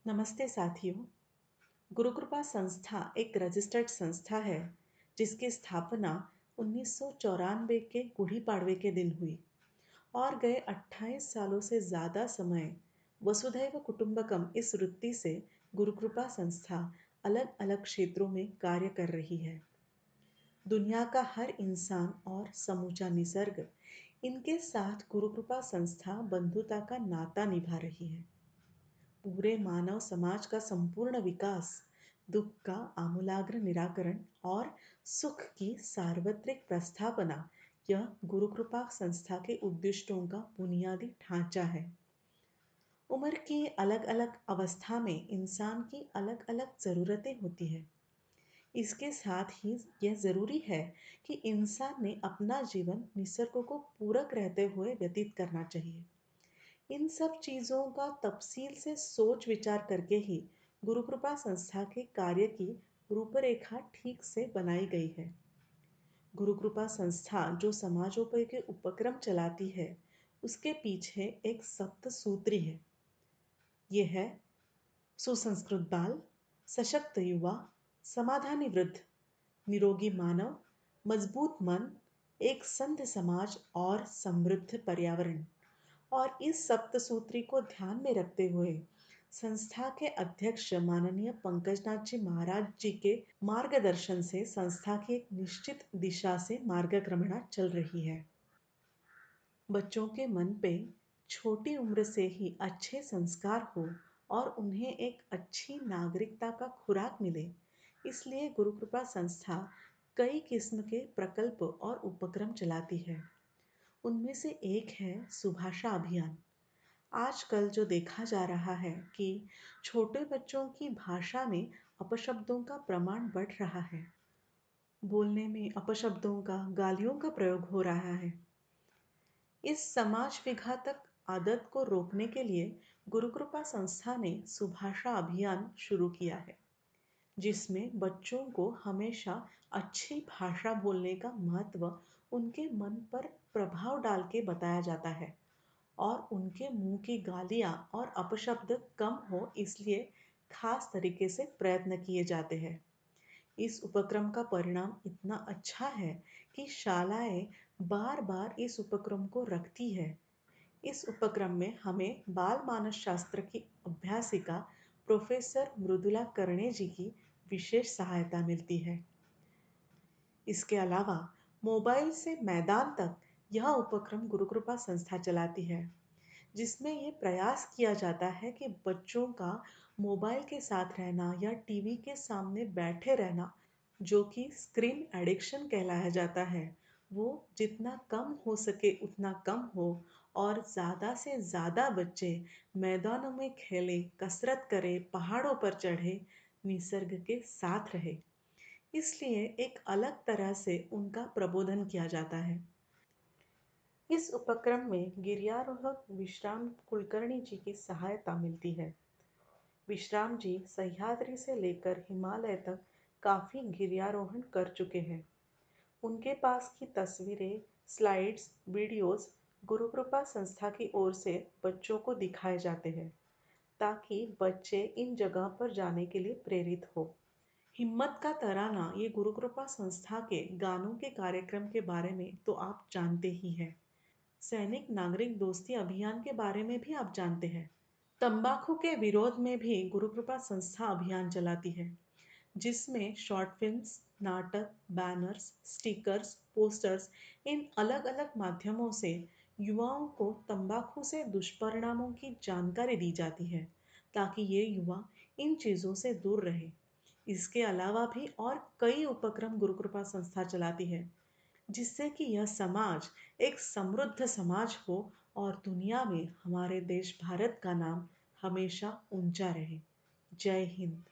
नमस्ते साथियों। गुरुकृपा संस्था एक रजिस्टर्ड संस्था है जिसकी स्थापना 1994 के गुड़ी पाड़वे के दिन हुई और गए 28 सालों से ज़्यादा समय वसुधैव कुटुंबकम इस वृत्ति से गुरुकृपा संस्था अलग अलग क्षेत्रों में कार्य कर रही है। दुनिया का हर इंसान और समूचा निसर्ग इनके साथ गुरुकृपा संस्था बंधुता का नाता निभा रही है। पूरे मानव समाज का संपूर्ण विकास, दुख का आमूलाग्र निराकरण और सुख की सार्वत्रिक प्रस्थापना यह गुरुकृपा संस्था के उद्दिष्टों का बुनियादी ढांचा है। उम्र की अलग अलग अवस्था में इंसान की अलग अलग ज़रूरतें होती हैं। इसके साथ ही यह ज़रूरी है कि इंसान ने अपना जीवन निसर्ग को पूरक रहते हुए व्यतीत करना चाहिए। इन सब चीज़ों का तफसील से सोच विचार करके ही गुरुकृपा संस्था के कार्य की रूपरेखा ठीक से बनाई गई है। गुरुकृपा संस्था जो समाजोपयोगी उपक्रम चलाती है उसके पीछे एक सप्त सूत्री है। ये है सुसंस्कृत बाल, सशक्त युवा, समाधानी वृद्ध, निरोगी मानव, मजबूत मन, एक संत समाज और समृद्ध पर्यावरण। और इस सप्तसूत्री को ध्यान में रखते हुए संस्था के अध्यक्ष माननीय पंकजनाथ जी महाराज जी के मार्गदर्शन से संस्था की एक निश्चित दिशा से मार्गक्रमणा चल रही है। बच्चों के मन पे छोटी उम्र से ही अच्छे संस्कार हो और उन्हें एक अच्छी नागरिकता का खुराक मिले, इसलिए गुरुकृपा संस्था कई किस्म के प्रकल्प और उपक्रम चलाती है। उनमें से एक है सुभाषा अभियान। आजकल जो देखा जा रहा है कि छोटे बच्चों की भाषा में अपशब्दों का प्रमाण बढ़ रहा है। बोलने में अपशब्दों का, गालियों का प्रयोग हो रहा है। इस समाज विघातक आदत को रोकने के लिए गुरुकृपा संस्था ने सुभाषा अभियान शुरू किया है, जिसमें बच्चों को हमेशा अच्छी भाषा बोलने का महत्व उनके मन पर प्रभाव डाल के बताया जाता है और उनके मुंह की गालियां और अपशब्द कम हो, इसलिए खास तरीके से प्रयत्न किए जाते हैं। इस उपक्रम का परिणाम इतना अच्छा है कि शालाएं बार बार इस उपक्रम को रखती है। इस उपक्रम में हमें बाल मानस शास्त्र की अभ्यासिका प्रोफेसर मृदुला करणे जी की विशेष सहायता मिलती है। इसके अलावा मोबाइल से मैदान तक यह उपक्रम गुरुकृपा संस्था चलाती है, जिसमें ये प्रयास किया जाता है कि बच्चों का मोबाइल के साथ रहना या टीवी के सामने बैठे रहना, जो कि स्क्रीन एडिक्शन कहलाया जाता है, वो जितना कम हो सके उतना कम हो और ज़्यादा से ज़्यादा बच्चे मैदानों में खेलें, कसरत करें, पहाड़ों पर चढ़े, निसर्ग के साथ रहे। इसलिए एक अलग तरह से उनका प्रबोधन किया जाता है। इस उपक्रम में गिर्यारोहक विश्राम कुलकर्णी जी की सहायता मिलती है। विश्राम जी सह्याद्री से लेकर हिमालय तक काफ़ी गिर्यारोहण कर चुके हैं। उनके पास की तस्वीरें, स्लाइड्स, वीडियोस गुरुकृपा संस्था की ओर से बच्चों को दिखाए जाते हैं, ताकि बच्चे इन जगह पर जाने के लिए प्रेरित हो। हिम्मत का तराना ये गुरुकृपा संस्था के गानों के कार्यक्रम के बारे में तो आप जानते ही हैं। सैनिक नागरिक दोस्ती अभियान के बारे में भी आप जानते हैं। तंबाकू के विरोध में भी गुरुकृपा संस्था अभियान चलाती है, जिसमें शॉर्ट फिल्म्स, नाटक, बैनर्स, स्टिकर्स, पोस्टर्स इन अलग अलग माध्यमों से युवाओं को तंबाकू से दुष्परिणामों की जानकारी दी जाती है, ताकि ये युवा इन चीज़ों से दूर रहे। इसके अलावा भी और कई उपक्रम गुरुकृपा संस्था चलाती है, जिससे कि यह समाज एक समृद्ध समाज हो और दुनिया में हमारे देश भारत का नाम हमेशा ऊंचा रहे। जय हिंद।